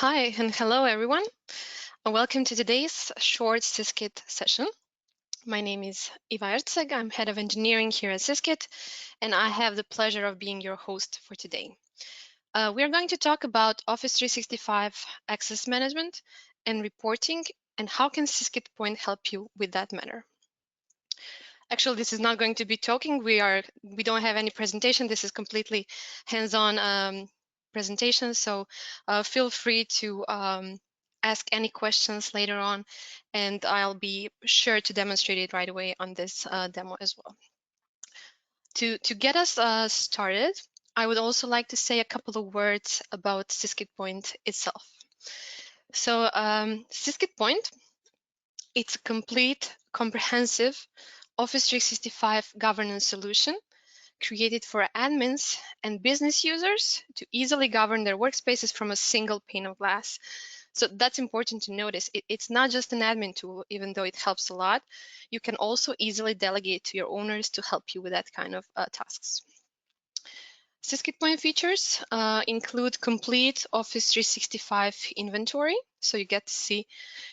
Hi and hello everyone. Welcome to today's short Syskit session. My name is Eva Erceg. I'm head of engineering here at Syskit, and I have the pleasure of being your host for today. We are going to talk about Office 365 access management and reporting, and how can Syskit Point help you with that matter. Actually, this is not going to be talking. We don't have any presentation. This is completely hands-on presentation. So feel free to ask any questions later on, and I'll be sure to demonstrate it right away on this demo as well. To get us started, I would also like to say a couple of words about Syskit Point itself. So Syskit Point, it's a complete, comprehensive Office 365 governance solution created for admins and business users to easily govern their workspaces from a single pane of glass. So that's important to notice. It's not just an admin tool, even though it helps a lot. You can also easily delegate to your owners to help you with that kind of tasks. Syskit Point features include complete Office 365 inventory. So you get to see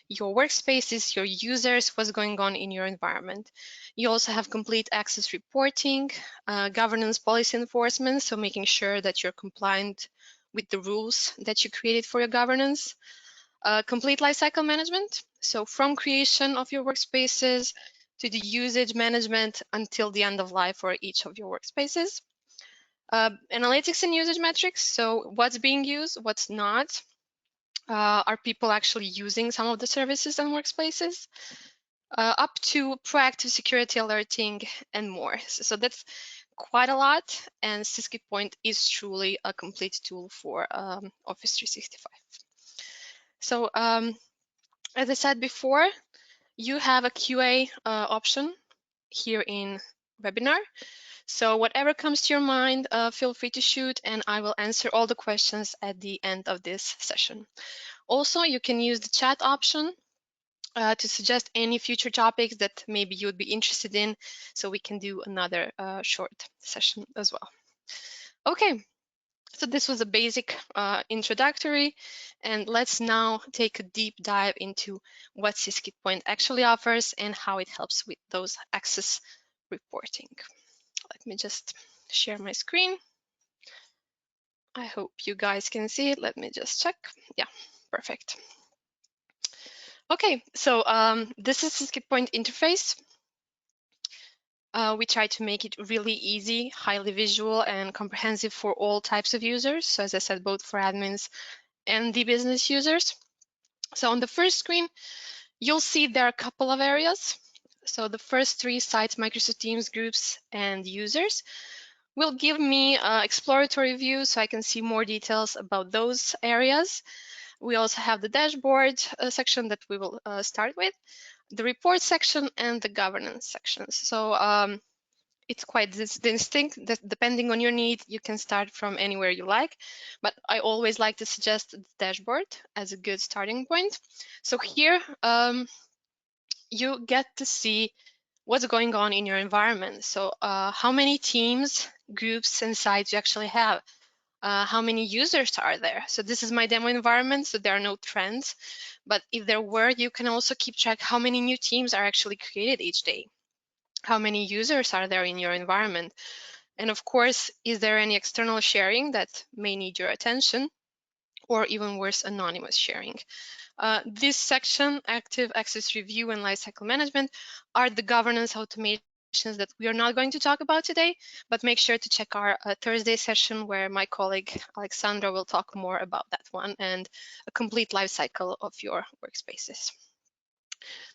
your workspaces, your users, what's going on in your environment. You also have complete access reporting, governance policy enforcement, so making sure that you're compliant with the rules that you created for your governance. Complete lifecycle management, so from creation of your workspaces to the usage management until the end of life for each of your workspaces. Analytics and usage metrics, so what's being used, what's not. Are people actually using some of the services and workspaces? Up to proactive security alerting and more. So that's quite a lot, and Syskit Point is truly a complete tool for Office 365. So as I said before, you have a QA option here in webinar. So whatever comes to your mind, feel free to shoot, and I will answer all the questions at the end of this session. Also, you can use the chat option to suggest any future topics that maybe you would be interested in, so we can do another short session as well. Okay, so this was a basic introductory, and let's now take a deep dive into what Syskit Point actually offers and how it helps with those access reporting. Let me just share my screen. I hope you guys can see it. Let me just check. Yeah, perfect. Okay, so this is Syskit Point interface. We try to make it really easy, highly visual, and comprehensive for all types of users. So as I said, both for admins and the business users. So on the first screen, you'll see there are a couple of areas. So the first three sites, Microsoft Teams, groups, and users, will give me an exploratory view so I can see more details about those areas. We also have the dashboard section that we will start with, the report section, and the governance sections. So it's quite distinct. Depending on your need, you can start from anywhere you like, but I always like to suggest the dashboard as a good starting point. So here you get to see what's going on in your environment. So how many teams, groups, and sites you actually have. How many users are there? So this is my demo environment, so there are no trends. But if there were, you can also keep track how many new teams are actually created each day. How many users are there in your environment? And of course, is there any external sharing that may need your attention? Or even worse, anonymous sharing. This section, Active Access Review and Lifecycle Management, are the governance automations that we are not going to talk about today, but make sure to check our Thursday session where my colleague Alexandra will talk more about that one and a complete lifecycle of your workspaces.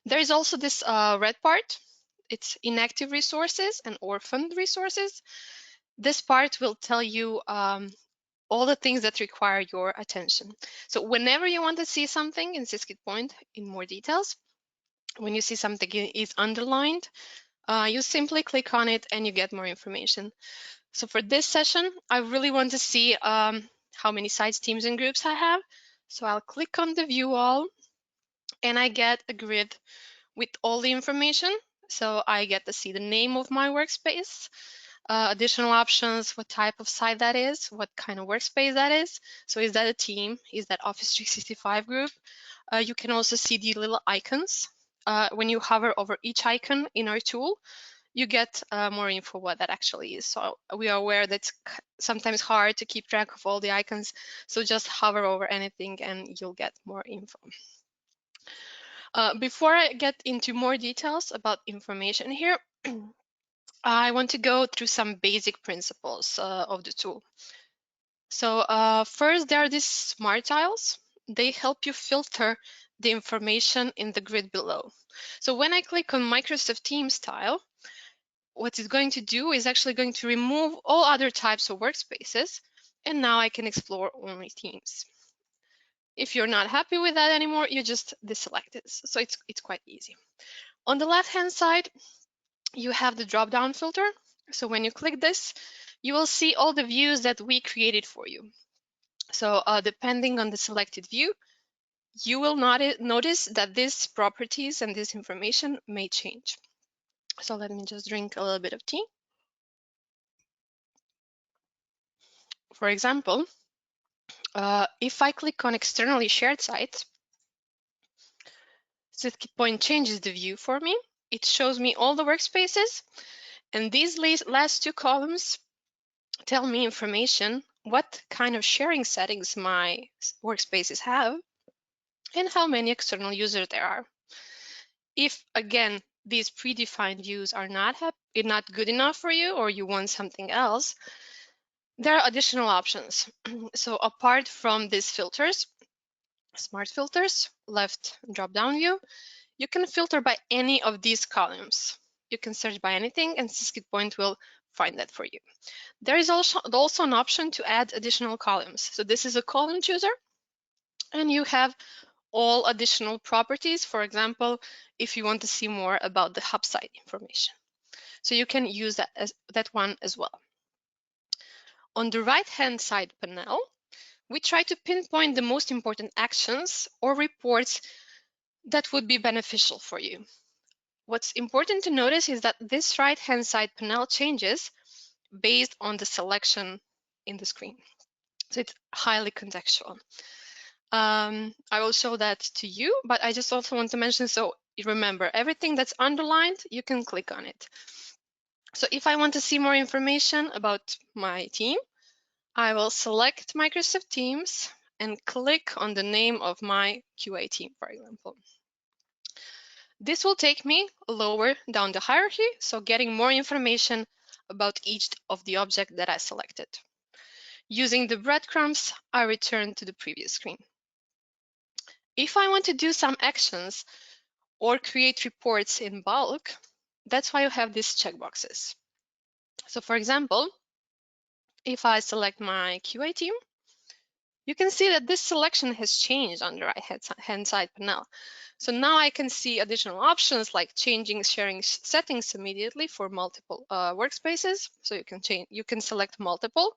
There is also this red part. It's inactive resources and orphaned resources. This part will tell you all the things that require your attention. So whenever you want to see something in Syskit Point in more details, when you see something is underlined, you simply click on it and you get more information. So for this session, I really want to see how many sites, teams, and groups I have. So I'll click on the view all, and I get a grid with all the information. So I get to see the name of my workspace, additional options, what type of site that is, what kind of workspace that is. So is that a team? Is that Office 365 group? You can also see the little icons. When you hover over each icon in our tool, you get more info what that actually is. So we are aware that it's sometimes hard to keep track of all the icons. So just hover over anything and you'll get more info. Before I get into more details about information here, I want to go through some basic principles of the tool. So first, there are these smart tiles. They help you filter the information in the grid below. So when I click on Microsoft Teams tile, what it's going to do is actually going to remove all other types of workspaces, and now I can explore only Teams. If you're not happy with that anymore, you just deselect it. So it's quite easy. On the left-hand side, you have the drop-down filter. So when you click this, you will see all the views that we created for you. So depending on the selected view, you will notice that these properties and this information may change. So let me just drink a little bit of tea. For example, if I click on externally shared sites, Syskit Point changes the view for me. It shows me all the workspaces, and these last two columns tell me information, what kind of sharing settings my workspaces have, and how many external users there are. If, again, these predefined views are not good enough for you, or you want something else, there are additional options. So apart from these filters, smart filters, left drop-down view, you can filter by any of these columns. You can search by anything, and Syskit Point will find that for you. There is also an option to add additional columns. So this is a column chooser, and you have all additional properties. For example, if you want to see more about the hub site information. So you can use that one as well. On the right-hand side panel, we try to pinpoint the most important actions or reports that would be beneficial for you. What's important to notice is that this right-hand side panel changes based on the selection in the screen. So it's highly contextual. I will show that to you, but I just also want to mention, so remember, everything that's underlined, you can click on it. So if I want to see more information about my team, I will select Microsoft Teams and click on the name of my QA team, for example. This will take me lower down the hierarchy, so getting more information about each of the objects that I selected. Using the breadcrumbs, I return to the previous screen. If I want to do some actions or create reports in bulk, that's why you have these checkboxes. So for example, if I select my QA team, you can see that this selection has changed on the right-hand side panel. So now I can see additional options like changing sharing settings immediately for multiple workspaces. So you can select multiple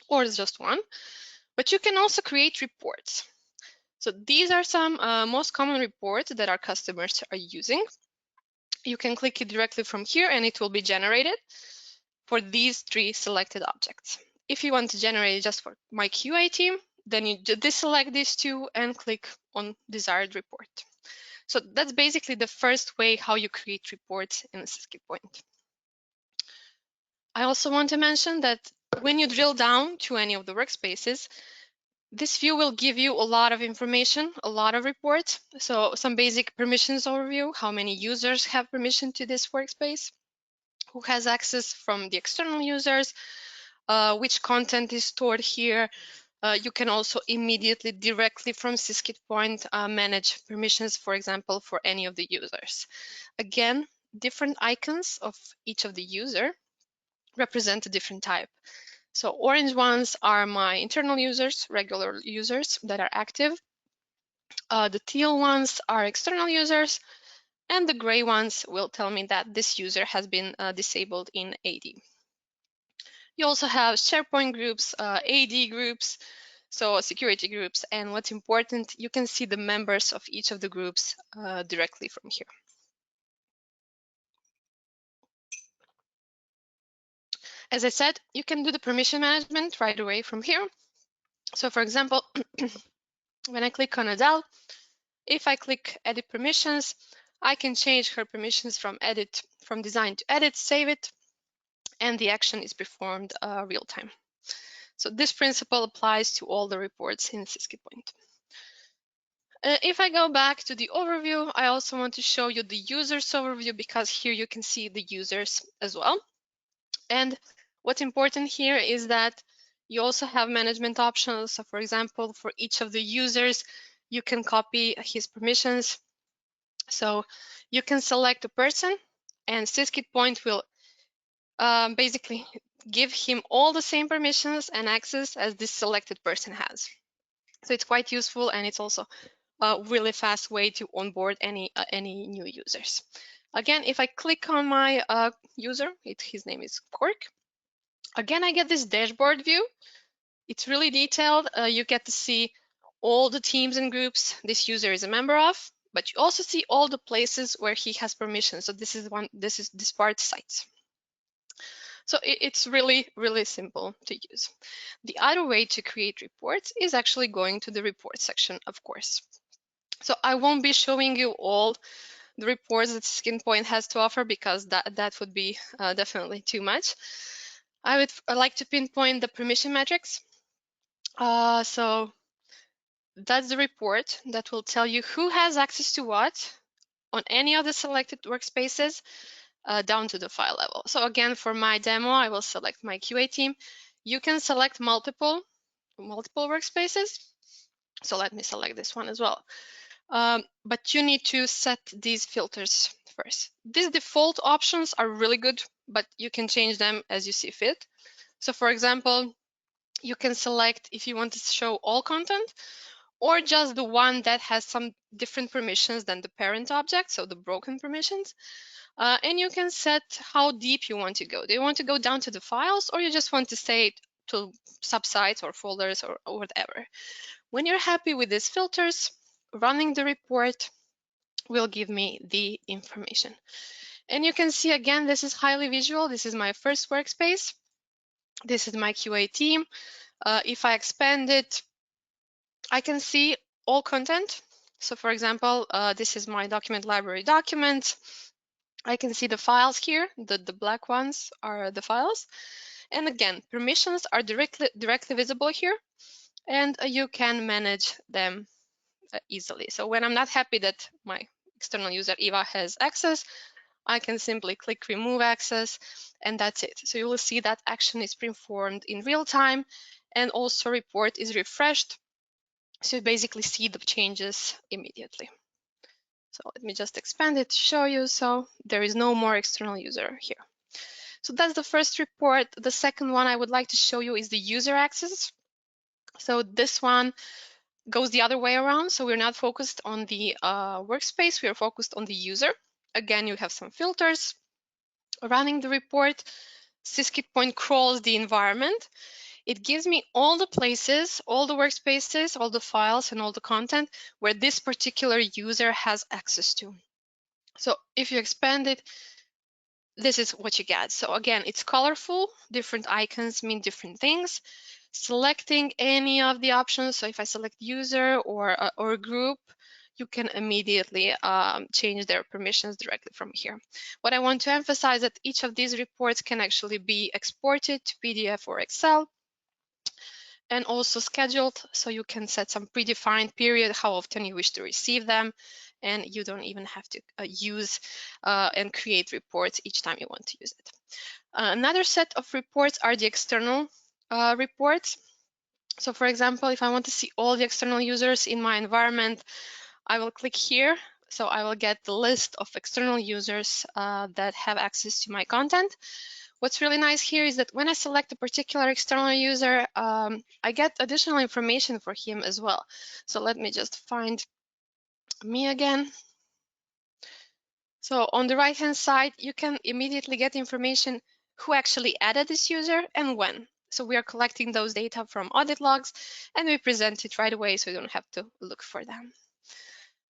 or just one, but you can also create reports. So these are some most common reports that our customers are using. You can click it directly from here and it will be generated for these three selected objects. If you want to generate it just for my QA team, then you deselect these two and click on desired report. So that's basically the first way how you create reports in Syskit Point. I also want to mention that when you drill down to any of the workspaces, this view will give you a lot of information, a lot of reports. So some basic permissions overview, how many users have permission to this workspace, who has access from the external users, which content is stored here. You can also immediately directly from Syskit Point manage permissions, for example, for any of the users. Again, different icons of each of the user represent a different type. So orange ones are my internal users, regular users that are active. The teal ones are external users, and the gray ones will tell me that this user has been disabled in AD. You also have SharePoint groups, AD groups, so security groups, and what's important, you can see the members of each of the groups directly from here. As I said, you can do the permission management right away from here. So for example, when I click on Adele, if I click edit permissions, I can change her permissions from design to edit, save it, and the action is performed real time. So this principle applies to all the reports in Syskit Point. If I go back to the overview, I also want to show you the users overview, because here you can see the users as well. And what's important here is that you also have management options. So for example, for each of the users, you can copy his permissions. So you can select a person, and Syskit Point will basically give him all the same permissions and access as this selected person has. So it's quite useful, and it's also a really fast way to onboard any new users. Again, if I click on my user, his name is Cork. Again, I get this dashboard view. It's really detailed. You get to see all the teams and groups this user is a member of, but you also see all the places where he has permission. So this is this part sites. So it's really, really simple to use. The other way to create reports is actually going to the report section, of course. So I won't be showing you all the reports that Syskit Point has to offer, because that would be definitely too much. I would like to pinpoint the permission metrics. So that's the report that will tell you who has access to what on any of the selected workspaces down to the file level. So again, for my demo, I will select my QA team. You can select multiple workspaces. So let me select this one as well. But you need to set these filters first. These default options are really good, but you can change them as you see fit. So for example, you can select if you want to show all content, or just the one that has some different permissions than the parent object, so the broken permissions. And you can set how deep you want to go. Do you want to go down to the files, or you just want to say to subsites or folders or whatever? When you're happy with these filters, running the report will give me the information. And you can see again, this is highly visual. This is my first workspace. This is my QA team. If I expand it, I can see all content. So for example, this is my document library document. I can see the files here. The black ones are the files. And again, permissions are directly visible here, and you can manage them easily. So when I'm not happy that my external user Eva has access, I can simply click remove access, and that's it. So you will see that action is performed in real time, and also report is refreshed. So you basically see the changes immediately. So let me just expand it to show you. So there is no more external user here. So that's the first report. The second one I would like to show you is the user access. So this one goes the other way around. So we're not focused on the workspace, we are focused on the user. Again, you have some filters. Running the report, Syskit Point crawls the environment. It gives me all the places, all the workspaces, all the files, and all the content where this particular user has access to. So if you expand it, this is what you get. So again, it's colorful. Different icons mean different things. Selecting any of the options, so if I select user or group, you can immediately change their permissions directly from here. What I want to emphasize that each of these reports can actually be exported to PDF or Excel, and also scheduled, so you can set some predefined period how often you wish to receive them, and you don't even have to use and create reports each time you want to use it. Another set of reports are the external reports. So for example, if I want to see all the external users in my environment, I will click here. So I will get the list of external users that have access to my content. What's really nice here is that when I select a particular external user, I get additional information for him as well. So let me just find me again. So on the right-hand side, you can immediately get information who actually added this user and when. So we are collecting those data from audit logs, and we present it right away so you don't have to look for them.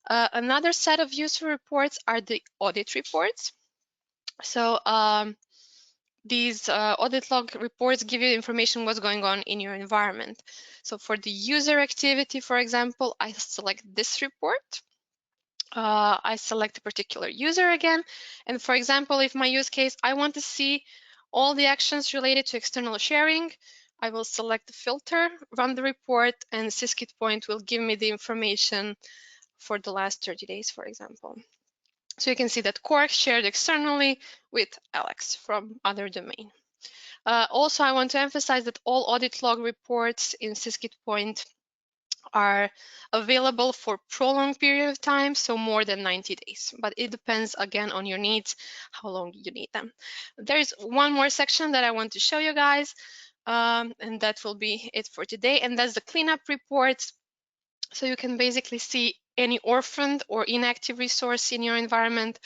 Another set of user reports are the audit reports. So these audit log reports give you information what's going on in your environment. So for the user activity, for example, I select this report. I select a particular user again. And for example, if my use case, I want to see all the actions related to external sharing, I will select the filter, run the report, and Syskit Point will give me the information for the last 30 days, for example. So you can see that Quark shared externally with Alex from other domain. Also, I want to emphasize that all audit log reports in Syskit Point are available for prolonged period of time, so more than 90 days. But it depends again on your needs, how long you need them. There's one more section that I want to show you guys, and that will be it for today. And that's the cleanup reports. So you can basically see any orphaned or inactive resource in your environment.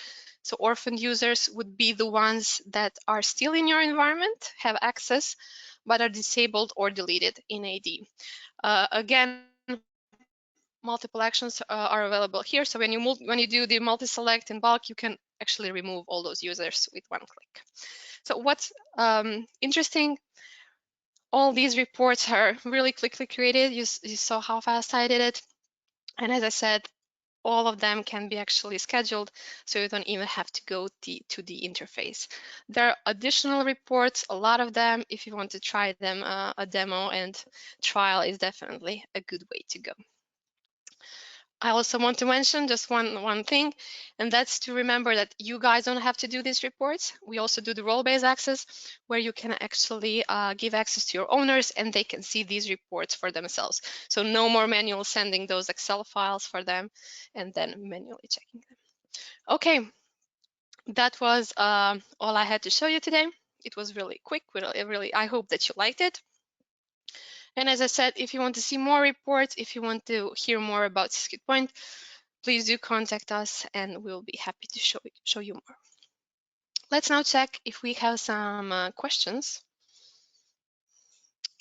So orphaned users would be the ones that are still in your environment, have access, but are disabled or deleted in AD. Again, multiple actions are available here. So when you do the multi-select in bulk, you can actually remove all those users with one click. So what's interesting, all these reports are really quickly created. You saw how fast I did it. And as I said, all of them can be actually scheduled, so you don't even have to go to the interface. There are additional reports, a lot of them. If you want to try them, a demo and trial is definitely a good way to go. I also want to mention just one thing, and that's to remember that you guys don't have to do these reports. We also do the role-based access, where you can actually give access to your owners and they can see these reports for themselves. So no more manual sending those Excel files for them and then manually checking them. Okay, that was all I had to show you today. It was really quick. Really, I hope that you liked it. And as I said, if you want to see more reports, if you want to hear more about Syskit Point, please do contact us and we'll be happy to show you more. Let's now check if we have some questions.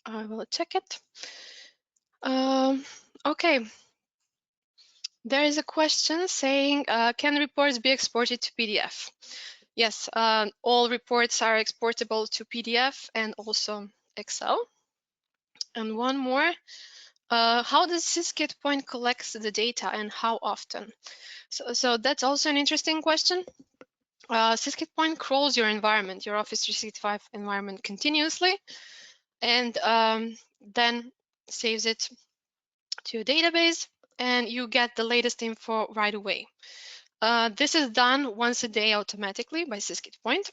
I will check it. Okay. There is a question saying, can reports be exported to PDF? Yes, all reports are exportable to PDF and also Excel. And one more, how does Syskit Point collect the data and how often? So that's also an interesting question. Syskit Point crawls your environment, your Office 365 environment continuously, and then saves it to a database, and you get the latest info right away. This is done once a day automatically by Syskit Point.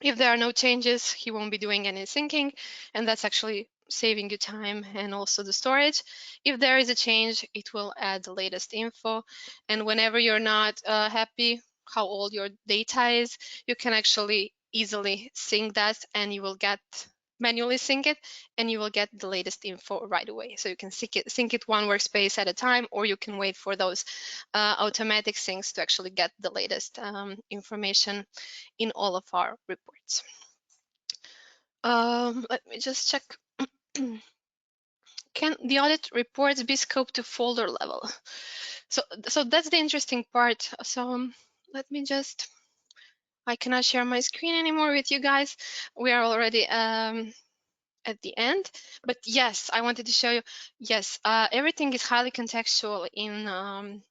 If there are no changes, he won't be doing any syncing, and that's actually saving you time and also the storage. If there is a change, it will add the latest info, and whenever you're not happy how old your data is, you can actually easily sync that and you will get manually sync it and you will get the latest info right away. So you can sync it one workspace at a time, or you can wait for those automatic syncs to actually get the latest information in all of our reports. Let me just check. Can the audit reports be scoped to folder level? So that's the interesting part. So let me just, I cannot share my screen anymore with you guys. We are already at the end, but yes, I wanted to show you. Yes, everything is highly contextual in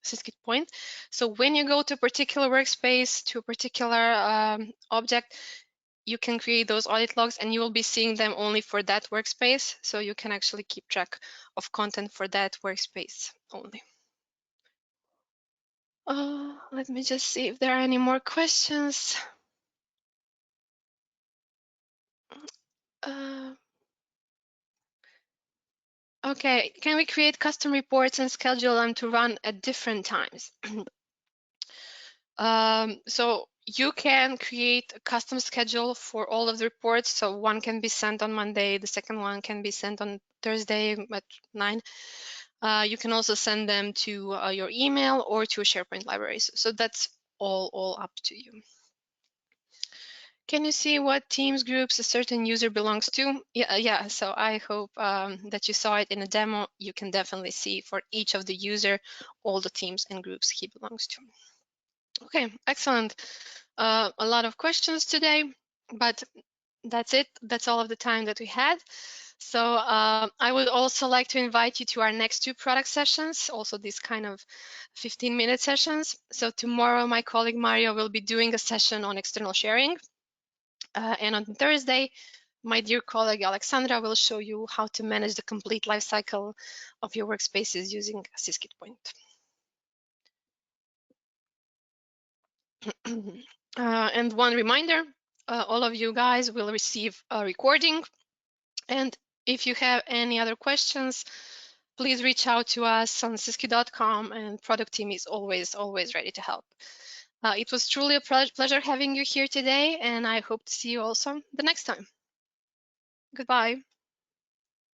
Syskit Point. So when you go to a particular workspace, to a particular object, you can create those audit logs and you will be seeing them only for that workspace. So you can actually keep track of content for that workspace only. Let me just see if there are any more questions. Okay, can we create custom reports and schedule them to run at different times? So you can create a custom schedule for all of the reports. So one can be sent on Monday, the second one can be sent on Thursday at 9. You can also send them to your email or to a SharePoint library. So that's all up to you. Can you see what teams groups a certain user belongs to? Yeah. So I hope that you saw it in a demo. You can definitely see for each of the user all the teams and groups he belongs to. Okay, excellent. a lot of questions today, but that's it. That's all of the time that we had. So I would also like to invite you to our next 2 product sessions, also these kind of 15-minute sessions. So tomorrow, my colleague Mario will be doing a session on external sharing. And on Thursday, my dear colleague Alexandra will show you how to manage the complete lifecycle of your workspaces using Syskit Point. And one reminder, all of you guys will receive a recording. And if you have any other questions, please reach out to us on syskit.com, and product team is always ready to help. It was truly a pleasure having you here today, and I hope to see you also the next time. Goodbye.